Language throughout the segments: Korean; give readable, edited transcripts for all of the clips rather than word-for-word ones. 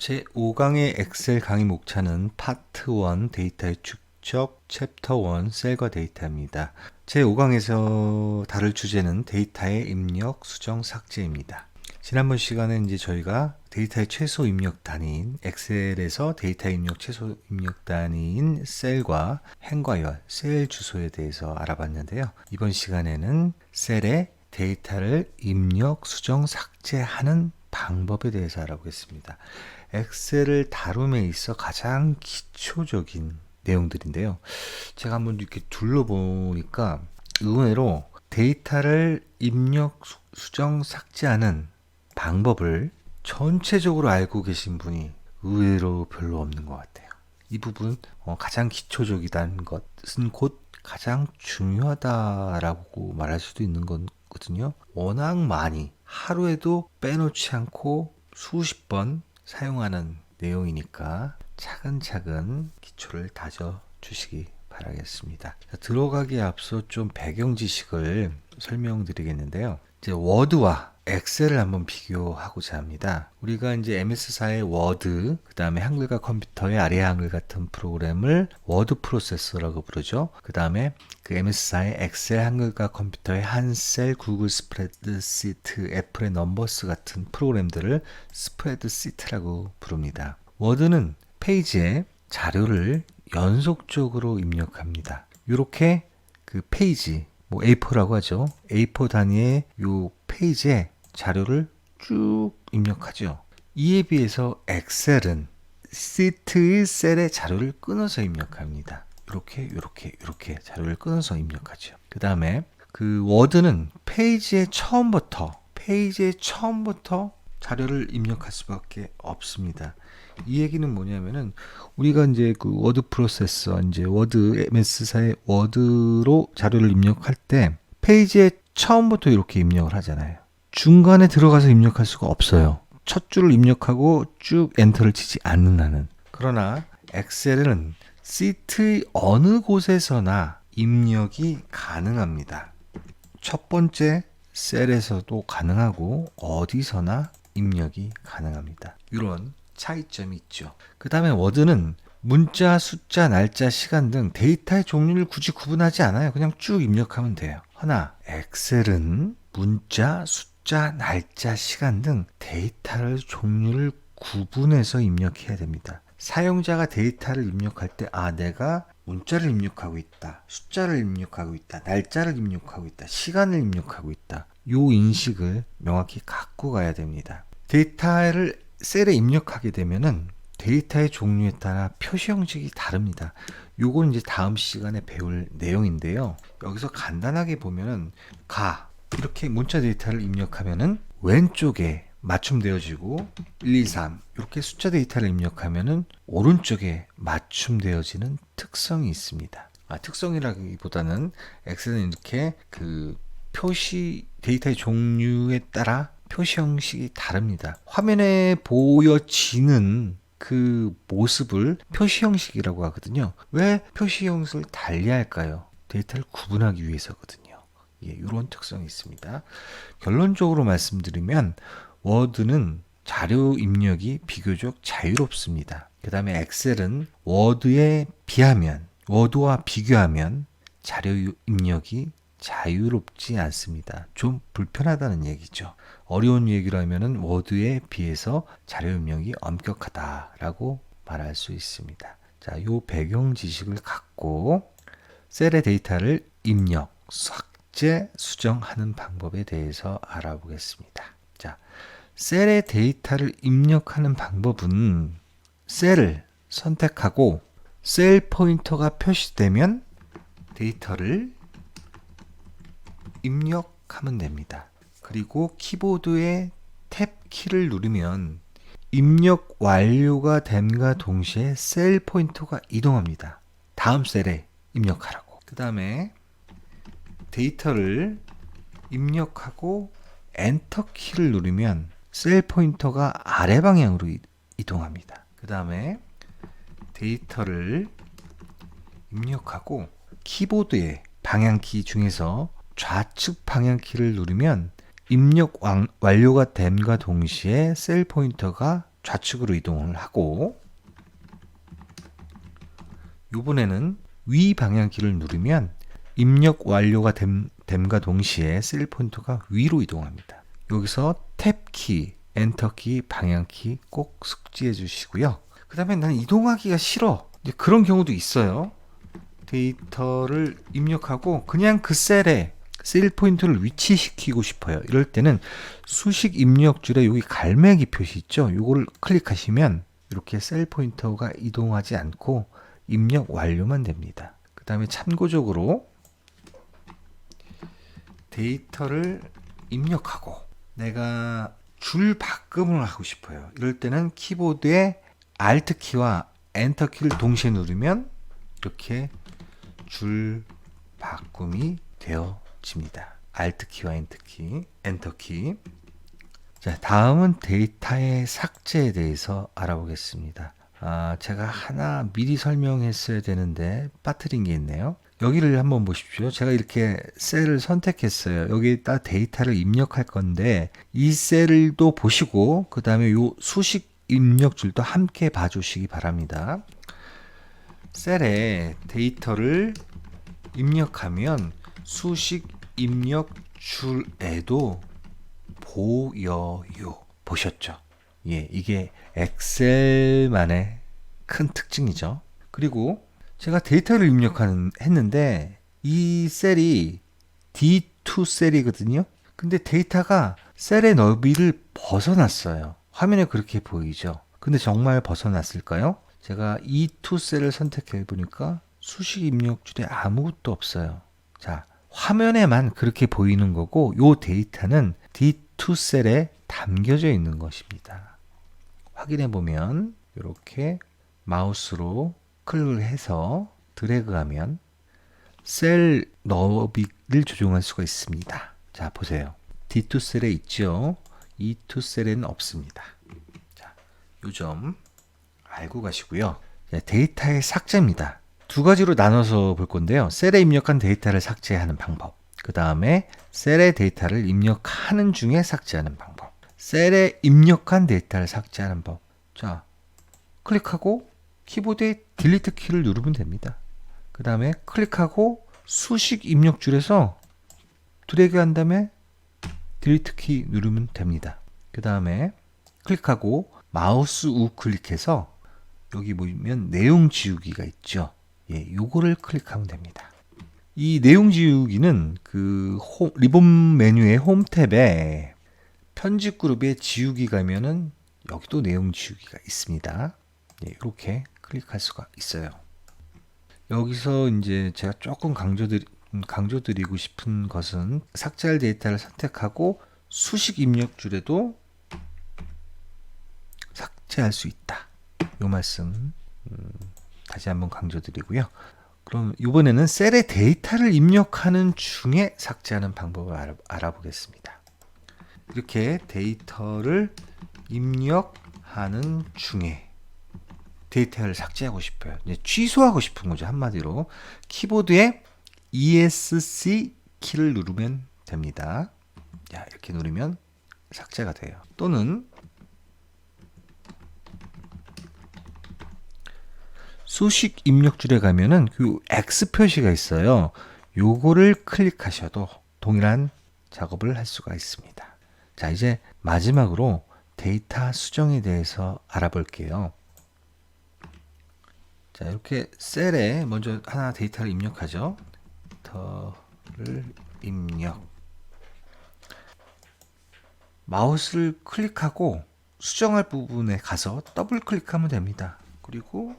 제5강의 엑셀 강의 목차는 파트 1 데이터의 축적 챕터 1 셀과 데이터입니다. 제5강에서 다룰 주제는 데이터의 입력, 수정, 삭제입니다. 지난번 시간에 이제 저희가 데이터의 최소 입력 단위인 엑셀에서 데이터의 입력 최소 입력 단위인 셀과 행과 열, 셀 주소에 대해서 알아봤는데요. 이번 시간에는 셀에 데이터를 입력, 수정, 삭제하는 방법에 대해서 알아보겠습니다. 엑셀을 다룸에 있어 가장 기초적인 내용들인데요. 제가 한번 이렇게 둘러보니까 의외로 데이터를 입력, 수정, 삭제하는 방법을 전체적으로 알고 계신 분이 의외로 별로 없는 것 같아요. 이 부분 가장 기초적이라는 것은 곧 가장 중요하다라고 말할 수도 있는 거거든요. 워낙 많이 하루에도 빼놓지 않고 수십 번 사용하는 내용이니까 차근차근 기초를 다져 주시기 바라겠습니다. 자, 들어가기에 앞서 좀 배경 지식을 설명드리겠는데요. 이제 워드와 엑셀을 한번 비교하고자 합니다. 우리가 이제 MS사의 워드, 그 다음에 한글과 컴퓨터의 아래 한글 같은 프로그램을 워드 프로세서라고 부르죠. 그 다음에 그 MS사의 엑셀, 한글과 컴퓨터의 한셀, 구글 스프레드시트, 애플의 넘버스 같은 프로그램들을 스프레드시트라고 부릅니다. 워드는 페이지에 자료를 연속적으로 입력합니다. 이렇게 그 페이지, 뭐 A4라고 하죠. A4 단위의 요 페이지에 자료를 쭉 입력하죠. 이에 비해서 엑셀은 시트의 셀의 자료를 끊어서 입력합니다. 이렇게 자료를 끊어서 입력하죠. 그 다음에 그 워드는 페이지의 처음부터 자료를 입력할 수밖에 없습니다. 이 얘기는 뭐냐면은 우리가 이제 그 워드 프로세서, 이제 워드 MS사의 워드로 자료를 입력할 때 페이지의 처음부터 이렇게 입력을 하잖아요. 중간에 들어가서 입력할 수가 없어요. 첫 줄을 입력하고 쭉 엔터를 치지 않는 한은. 그러나 엑셀은 시트의 어느 곳에서나 입력이 가능합니다. 첫 번째 셀에서도 가능하고 어디서나 입력이 가능합니다. 이런 차이점이 있죠. 그 다음에 워드는 문자, 숫자, 날짜, 시간 등 데이터의 종류를 굳이 구분하지 않아요. 그냥 쭉 입력하면 돼요. 허나 엑셀은 문자, 숫자, 날짜, 시간 등 데이터의 종류를 구분해서 입력해야 됩니다. 사용자가 데이터를 입력할 때 내가 문자를 입력하고 있다, 숫자를 입력하고 있다, 날짜를 입력하고 있다, 시간을 입력하고 있다. 요 인식을 명확히 갖고 가야 됩니다. 데이터를 셀에 입력하게 되면은 데이터의 종류에 따라 표시 형식이 다릅니다. 요건 이제 다음 시간에 배울 내용인데요. 여기서 간단하게 보면은 이렇게 문자 데이터를 입력하면은 왼쪽에 맞춤되어지고 1, 2, 3 이렇게 숫자 데이터를 입력하면은 오른쪽에 맞춤되어지는 특성이 있습니다. 특성이라기보다는 엑셀은 이렇게 그 표시 데이터의 종류에 따라 표시 형식이 다릅니다. 화면에 보여지는 그 모습을 표시 형식이라고 하거든요. 왜 표시 형식을 달리할까요? 데이터를 구분하기 위해서거든요. 이런 특성이 있습니다. 결론적으로 말씀드리면 워드는 자료 입력이 비교적 자유롭습니다. 그 다음에 엑셀은 워드와 비교하면 자료 입력이 자유롭지 않습니다. 좀 불편하다는 얘기죠. 어려운 얘기로 하면은 워드에 비해서 자료 입력이 엄격하다라고 말할 수 있습니다. 자, 요 배경 지식을 갖고 셀의 데이터를 입력, 삭제, 수정하는 방법에 대해서 알아보겠습니다. 자, 셀의 데이터를 입력하는 방법은 셀을 선택하고 셀 포인터가 표시되면 데이터를 입력하면 됩니다. 그리고 키보드의 탭 키를 누르면 입력 완료가 됨과 동시에 셀 포인터가 이동합니다. 다음 셀에 입력하라고. 그 다음에 데이터를 입력하고 엔터 키를 누르면 셀 포인터가 아래 방향으로 이동합니다. 그 다음에 데이터를 입력하고 키보드의 방향키 중에서 좌측 방향키를 누르면 입력 완료가 됨과 동시에 셀 포인터가 좌측으로 이동을 하고, 이번에는 위 방향키를 누르면 입력 완료가 됨과 동시에 셀 포인터가 위로 이동합니다. 여기서 탭키, 엔터키, 방향키 꼭 숙지해 주시고요. 그 다음에 난 이동하기가 싫어. 이제 그런 경우도 있어요. 데이터를 입력하고 그냥 그 셀에 셀 포인터를 위치시키고 싶어요. 이럴 때는 수식 입력줄에 여기 갈매기 표시 있죠? 이거를 클릭하시면 이렇게 셀 포인터가 이동하지 않고 입력 완료만 됩니다. 그 다음에 참고적으로 데이터를 입력하고 내가 줄 바꿈을 하고 싶어요. 이럴 때는 키보드에 Alt 키와 엔터 키를 동시에 누르면 이렇게 줄 바꿈이 되어집니다. Alt 키와 엔터 키. 자, 다음은 데이터의 삭제에 대해서 알아보겠습니다. 제가 하나 미리 설명했어야 되는데 빠뜨린 게 있네요. 여기를 한번 보십시오. 제가 이렇게 셀을 선택했어요. 여기에다 데이터를 입력할 건데 이 셀도 보시고 그 다음에 요 수식 입력줄도 함께 봐주시기 바랍니다. 셀에 데이터를 입력하면 수식 입력줄에도 보여요. 보셨죠? 예, 이게 엑셀만의 큰 특징이죠. 그리고 제가 데이터를 했는데 이 셀이 D2 셀이거든요. 근데 데이터가 셀의 너비를 벗어났어요. 화면에 그렇게 보이죠. 근데 정말 벗어났을까요? 제가 E2 셀을 선택해 보니까 수식 입력줄에 아무것도 없어요. 자, 화면에만 그렇게 보이는 거고 이 데이터는 D2 셀에 담겨져 있는 것입니다. 확인해 보면 이렇게 마우스로 클릭을 해서 드래그하면 셀 너비를 조정할 수가 있습니다. 자, 보세요. D2 셀에 있죠. E2 셀에는 없습니다. 자, 요 점 알고 가시고요. 데이터의 삭제입니다. 두 가지로 나눠서 볼 건데요. 셀에 입력한 데이터를 삭제하는 방법. 그 다음에 셀에 데이터를 입력하는 중에 삭제하는 방법. 셀에 입력한 데이터를 삭제하는 법. 자, 클릭하고 키보드에 딜리트 키를 누르면 됩니다. 그 다음에 클릭하고 수식 입력줄에서 드래그 한 다음에 딜리트 키 누르면 됩니다. 그 다음에 클릭하고 마우스 우클릭해서 여기 보면 내용 지우기가 있죠. 예, 요거를 클릭하면 됩니다. 이 내용 지우기는 그 리본 메뉴의 홈 탭에 편집 그룹에 지우기 가면은 여기도 내용 지우기가 있습니다. 예, 이렇게 클릭할 수가 있어요. 여기서 이제 제가 조금 강조드리고 싶은 것은 삭제할 데이터를 선택하고 수식 입력줄에도 삭제할 수 있다. 이 말씀 다시 한번 강조드리고요. 그럼 이번에는 셀에 데이터를 입력하는 중에 삭제하는 방법을 알아보겠습니다. 이렇게 데이터를 입력하는 중에 데이터를 삭제하고 싶어요. 이제 취소하고 싶은 거죠. 한마디로 키보드에 ESC 키를 누르면 됩니다. 자, 이렇게 누르면 삭제가 돼요. 또는 수식 입력줄에 가면은 그 X 표시가 있어요. 요거를 클릭하셔도 동일한 작업을 할 수가 있습니다. 자, 이제 마지막으로 데이터 수정에 대해서 알아볼게요. 자, 이렇게 셀에 먼저 하나 데이터를 입력하죠. 데이터를 입력. 마우스를 클릭하고 수정할 부분에 가서 더블 클릭하면 됩니다. 그리고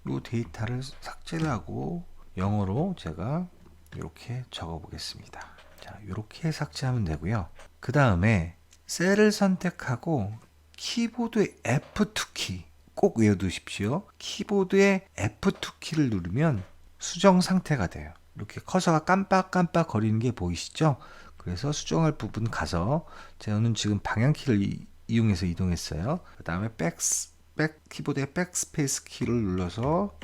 이 데이터를 삭제를 하고 영어로 제가 이렇게 적어 보겠습니다. 자, 이렇게 삭제하면 되고요. 그 다음에 셀을 선택하고 키보드의 F2 키 꼭 외워두십시오. 키보드의 F2 키를 누르면 수정 상태가 돼요. 이렇게 커서가 깜빡깜빡 거리는 게 보이시죠? 그래서 수정할 부분 가서 저는 지금 방향키를 이용해서 이동했어요. 그 다음에 키보드의 백스페이스 키를 눌러서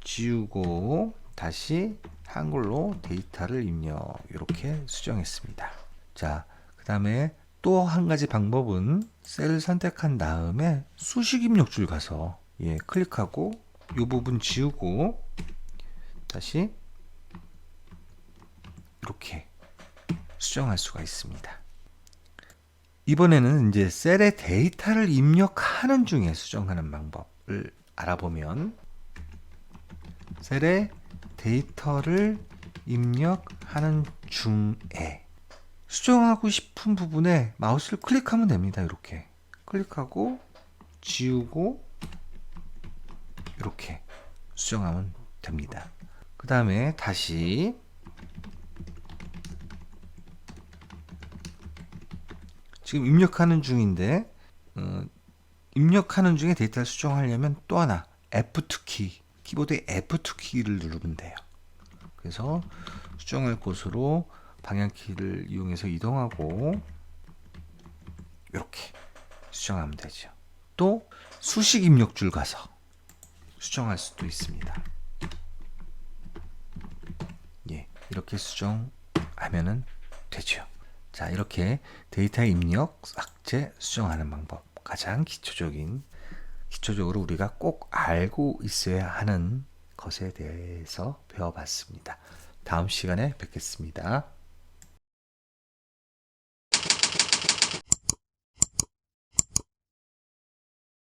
지우고 다시 한글로 데이터를 입력 이렇게 수정했습니다. 자, 그 다음에 또 한 가지 방법은 셀을 선택한 다음에 수식 입력줄 가서 클릭하고 이 부분 지우고 다시 이렇게 수정할 수가 있습니다. 이번에는 이제 셀에 데이터를 입력하는 중에 수정하는 방법을 알아보면, 셀에 데이터를 입력하는 중에 수정하고 싶은 부분에 마우스를 클릭하면 됩니다. 이렇게 클릭하고 지우고 이렇게 수정하면 됩니다. 그 다음에 다시 지금 입력하는 중인데 입력하는 중에 데이터를 수정하려면 또 하나 F2키, 키보드의 F2키를 누르면 돼요. 그래서 수정할 곳으로 방향키를 이용해서 이동하고 이렇게 수정하면 되죠. 또 수식 입력줄 가서 수정할 수도 있습니다. 이렇게 수정하면은 되죠. 자, 이렇게 데이터 입력, 삭제, 수정하는 방법, 가장 기초적으로 우리가 꼭 알고 있어야 하는 것에 대해서 배워봤습니다. 다음 시간에 뵙겠습니다.